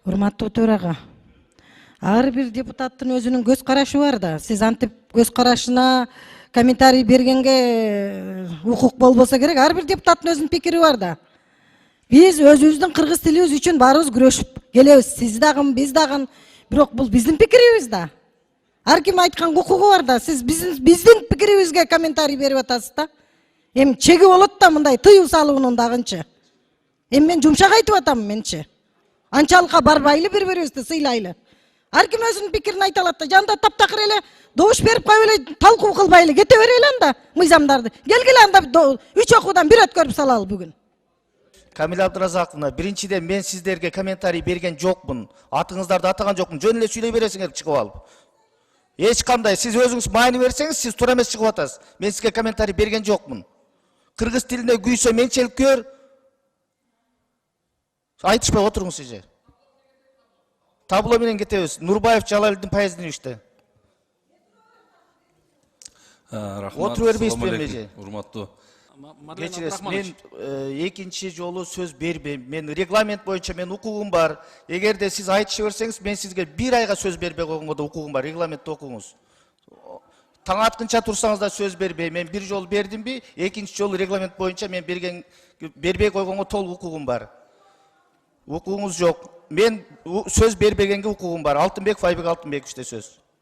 Урматтуу төрага, ар бир депутаттын өзүнүн көз карашы бар да. Сиз антип көз карашына комментарий бергенге укук болбосо керек. Ар бир депутаттын өзүнүн пикири бар да. Биз өзүбүздүн кыргыз тилибиз үчүн баарыбыз күрөшүп келебиз. Сиз дагы, биз дагы. Бирок бул биздин пикирибиз да. Ар ким айткан укугу бар да. Сиз биздин пикирибизге комментарий берип атасыз да. Эми чеги болот да мындай тыюу салуунун дагынчы. Эми мен жумшак айтып атам менчи. Анчалыкка барбайлы бири-бирибизди сыйлайлы. Ар ким өзүнүн пикирин айта алат да. Жанда таптакыр эле добуш берип коюп эле талкуу кылбайлы кете берели анда мыйзамдарды. Келгиле анда 3 окуудан 1 өткөрүп салалы бүгүн. Камила Абдыразаковна, биринчиден мен сиздерге комментарий берген жокмун. Атыңыздарды атаган жокмун. Жөн эле сүйлөй бересиңер чыгып алып. Эч кандай сиз өзүңүз маани берсеңиз, сиз туура эмес чыгып атасыз. Мен сизге комментарий берген жокмун. Кыргыз тилине күйсө менчилик көр. Айтышпай отуруңуз сиз. Табло менен кетебиз. Нурбаев Жалалдин Паездиновичте. Рахмат. Отуруп бербейсиз беле? Урматтуу. Кечиресиз, мен экинчи жолу сөз бербейм. Мен регламент боюнча мен укугум бар. Эгерде сиз айтыша берсеңиз, мен сизге 1 айга сөз бербей койгонго да укугум бар. Регламентти окуңуз. Таң атканча турсаңыз да сөз бербейм. Мен 1 жолу бердимби, экинчи жолу регламент боюнча мен бербей койгонго толук укугум бар. Укугуңуз жок. Мен сөз бербегенге укугум бар. Алтынбеков Айбек Алтынбековичте сөз.